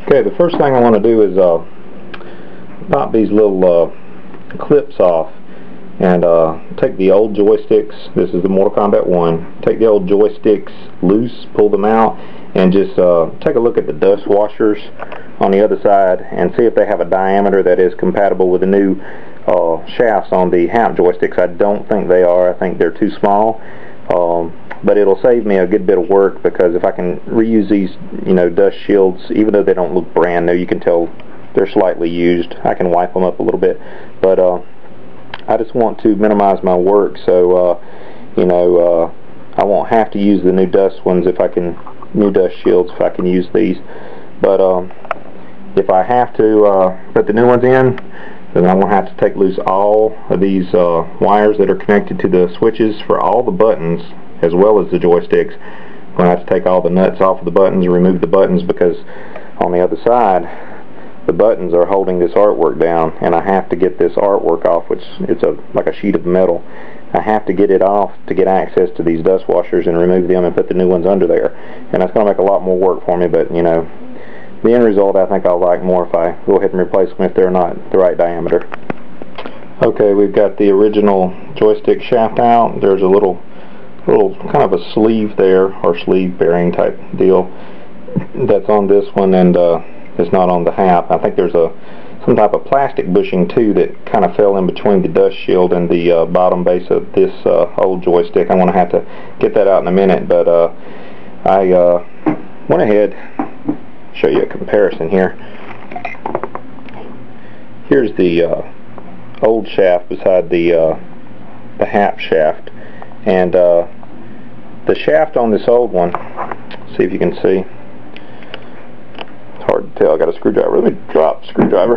Okay, the first thing I want to do is pop these little clips off and take the old joysticks. This is the Mortal Kombat 1. Take the old joysticks loose, pull them out, and just take a look at the dust washers on the other side and see if they have a diameter that is compatible with the new shafts on the HAPP joysticks. I don't think they are. I think they're too small. But it'll save me a good bit of work, because if I can reuse these, dust shields, even though they don't look brand new, you can tell they're slightly used. I can wipe them up a little bit, but I just want to minimize my work, so I won't have to use the new dust ones new dust shields if I can use these. But if I have to put the new ones in, then I'm going to have to take loose all of these wires that are connected to the switches for all the buttons as well as the joysticks. I'm going to have to take all the nuts off of the buttons and remove the buttons, because on the other side the buttons are holding this artwork down, and I have to get this artwork off, which it's like a sheet of metal. I have to get it off to get access to these dust washers and remove them and put the new ones under there, and that's going to make a lot more work for me. But the end result I think I'll like more if I go ahead and replace them if they're not the right diameter. Okay, we've got the original joystick shaft out. There's a little kind of a sleeve there, or sleeve bearing type deal, that's on this one, and it's not on the HAPP. I think there's some type of plastic bushing too that kind of fell in between the dust shield and the bottom base of this old joystick. I'm going to have to get that out in a minute, but I went ahead, show you a comparison here. Here's the old shaft beside the HAPP shaft, and the shaft on this old one, see if you can see, it's hard to tell, I got a screwdriver. Let me drop the screwdriver.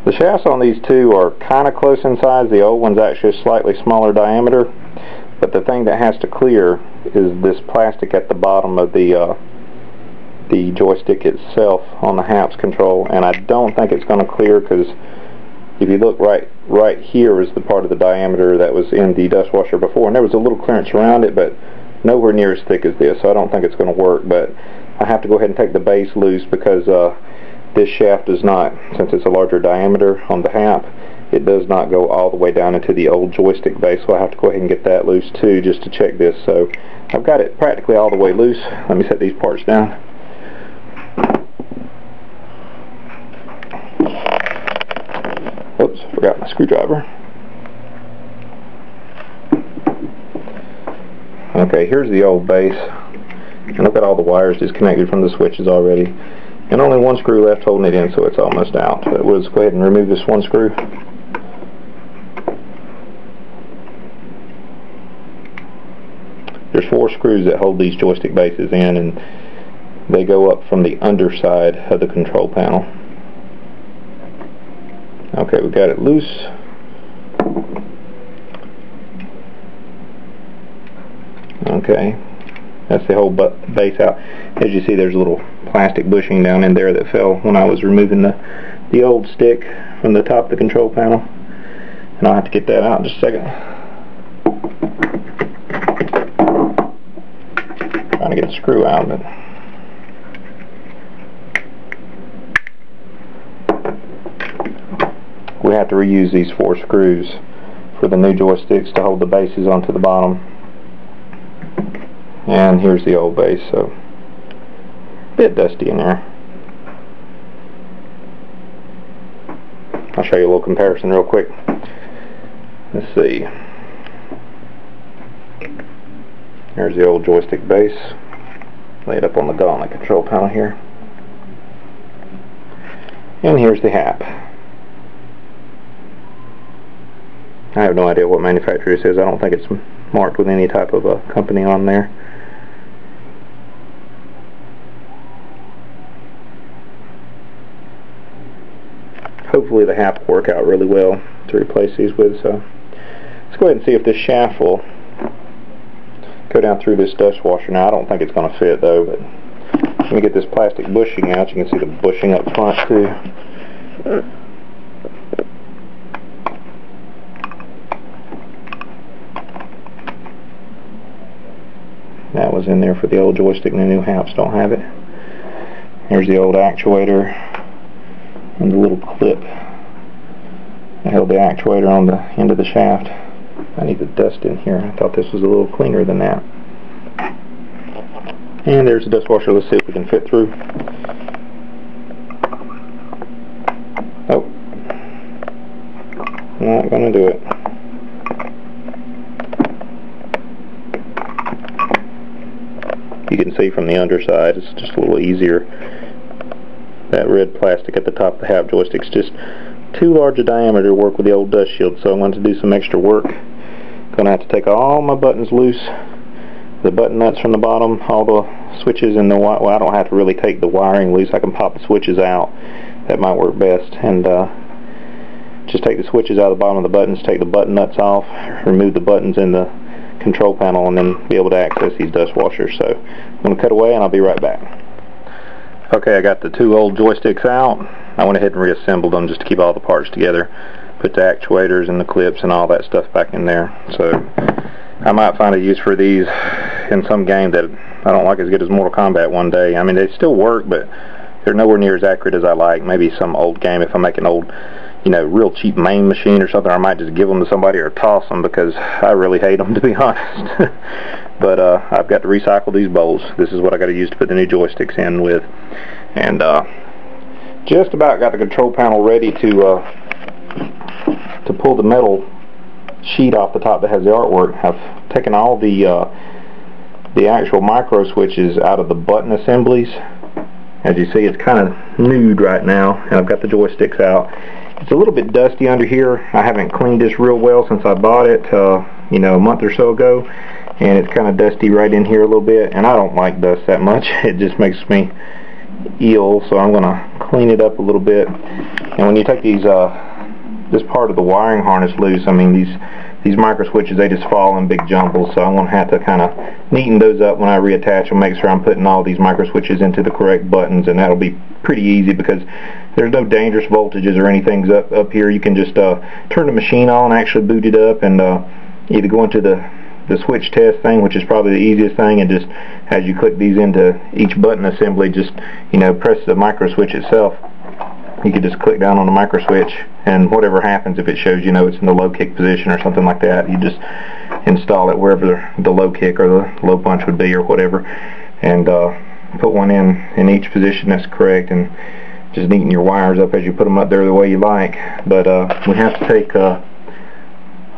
The shafts on these two are kind of close in size. The old one's actually a slightly smaller diameter, but the thing that has to clear is this plastic at the bottom of the joystick itself on the HAPP's control, and I don't think it's going to clear, because if you look right here is the part of the diameter that was in the dust washer before, and there was a little clearance around it, but nowhere near as thick as this, so I don't think it's going to work. But I have to go ahead and take the base loose, because this shaft does not, since it's a larger diameter on the HAPP, it does not go all the way down into the old joystick base, so I have to go ahead and get that loose too, just to check this. So I've got it practically all the way loose. Let me set these parts down. Oops, forgot my screwdriver. Okay, here's the old base, and look at all the wires disconnected from the switches already, and only one screw left holding it in, so it's almost out. But we'll just go ahead and remove this one screw. There's 4 screws that hold these joystick bases in, and they go up from the underside of the control panel. Okay, we got it loose. Okay, that's the whole base out. As you see, there's a little plastic bushing down in there that fell when I was removing the old stick from the top of the control panel, and I'll have to get that out in just a second. Trying to get the screw out, but we have to reuse these 4 screws for the new joysticks to hold the bases onto the bottom. And here's the old base, so a bit dusty in there. I'll show you a little comparison real quick. Let's see. Here's the old joystick base, laid up on the gauntlet control panel here. And here's the HAPP. I have no idea what manufacturer this is. I don't think it's marked with any type of a company on there. Hopefully the HAPP will work out really well to replace these with. So let's go ahead and see if this shaft will go down through this dust washer. Now I don't think it's going to fit though, but let me get this plastic bushing out. You can see the bushing up front too. That was in there for the old joystick, and the new HAPPs don't have it. Here's the old actuator and the little clip that held the actuator on the end of the shaft. I need the dust in here. I thought this was a little cleaner than that. And there's the dust washer. Let's see if we can fit through. Oh, not gonna do it. You can see from the underside, it's just a little easier. That red plastic at the top of the HAPP joystick's just too large a diameter to work with the old dust shield, so I'm going to do some extra work. Going to have to take all my buttons loose, the button nuts from the bottom, all the switches, and the well, I don't have to really take the wiring loose. I can pop the switches out. That might work best. And just take the switches out of the bottom of the buttons, take the button nuts off, remove the buttons in the control panel, and then be able to access these dust washers. So I'm going to cut away and I'll be right back. Okay, I got the two old joysticks out. I went ahead and reassembled them just to keep all the parts together. Put the actuators and the clips and all that stuff back in there. So I might find a use for these in some game that I don't like as good as Mortal Kombat one day. I mean, they still work, but they're nowhere near as accurate as I like. Maybe some old game, if I make an old, you know, real cheap main machine or something, I might just give them to somebody or toss them, because I really hate them, to be honest. But I've got to recycle these bolts. This is what I got to use to put the new joysticks in with. And just about got the control panel ready to pull the metal sheet off the top that has the artwork. I've taken all the actual micro switches out of the button assemblies. As you see, it's kind of nude right now, and I've got the joysticks out. It's a little bit dusty under here. I haven't cleaned this real well since I bought it, you know, a month or so ago, and it's kind of dusty right in here a little bit, and I don't like dust that much. It just makes me ill, so I'm going to clean it up a little bit. And when you take these this part of the wiring harness loose, I mean, these micro switches, they just fall in big jumbles, so I'm going to have to kind of neaten those up when I reattach them, make sure I'm putting all these micro switches into the correct buttons, and that'll be pretty easy because there's no dangerous voltages or anything up here. You can just turn the machine on, actually boot it up, and either go into the switch test thing, which is probably the easiest thing, and just as you click these into each button assembly, just, you know, press the micro switch itself. You can just click down on the micro switch, and whatever happens, if it shows, you know, it's in the low kick position or something like that, you just install it wherever the low kick or the low punch would be or whatever, and put one in each position that's correct, and just neaten your wires up as you put them up there the way you like. But we have to take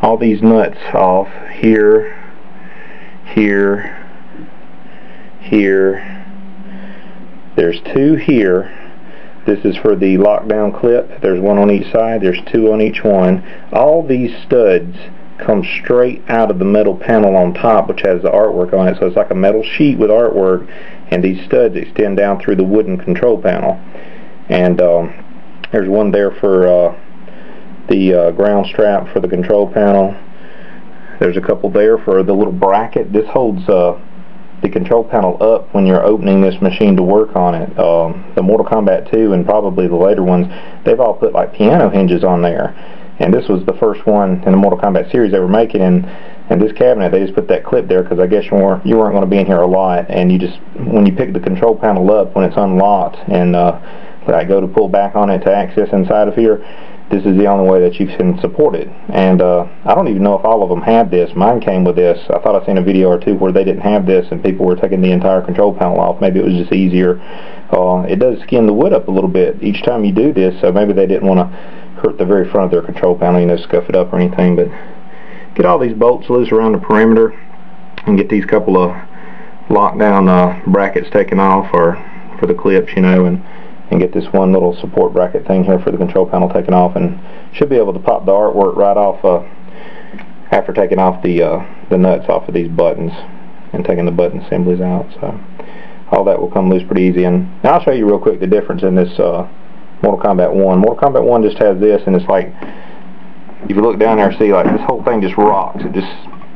all these nuts off here, here, here. There's two here. This is for the lockdown clip. There's one on each side. There's two on each one. All these studs come straight out of the metal panel on top, which has the artwork on it. So it's like a metal sheet with artwork, and these studs extend down through the wooden control panel. And there's one there for the ground strap for the control panel. There's a couple there for the little bracket. This holds the control panel up when you're opening this machine to work on it. The Mortal Kombat 2 and probably the later ones, they've all put like piano hinges on there. And this was the first one in the Mortal Kombat series they were making. And this cabinet, they just put that clip there because I guess you weren't going to be in here a lot. And you just, when you pick the control panel up, when it's unlocked, and I go to pull back on it to access inside of here, this is the only way that you can support it. And I don't even know if all of them had this. Mine came with this. I thought I seen a video or two where they didn't have this and people were taking the entire control panel off. Maybe it was just easier. It does skin the wood up a little bit each time you do this, so maybe they didn't want to hurt the very front of their control panel, you know, scuff it up or anything. But get all these bolts loose around the perimeter and get these couple of lockdown brackets taken off, or for the clips, you know, and get this one little support bracket thing here for the control panel taken off, and should be able to pop the artwork right off after taking off the nuts off of these buttons and taking the button assemblies out. So all that will come loose pretty easy. And now I'll show you real quick the difference in this Mortal Kombat 1. Mortal Kombat 1 just has this, and it's like, if you look down there, see, like, this whole thing just rocks. It just,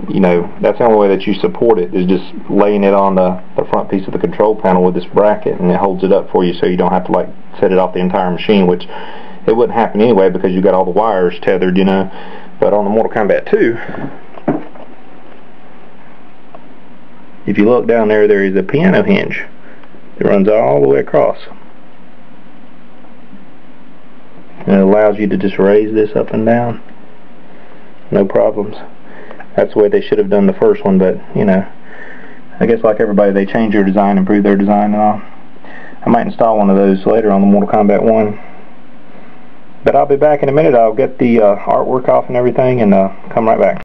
you know, that's the only way that you support it, is just laying it on the front piece of the control panel with this bracket, and it holds it up for you so you don't have to, like, set it off the entire machine, which it wouldn't happen anyway because you got all the wires tethered, you know. But on the Mortal Kombat 2, if you look down there, there is a piano hinge that runs all the way across. And it allows you to just raise this up and down. No problems. That's the way they should have done the first one, but, you know, I guess like everybody, they change their design, improve their design and all. I might install one of those later on the Mortal Kombat 1. But I'll be back in a minute. I'll get the artwork off and everything and come right back.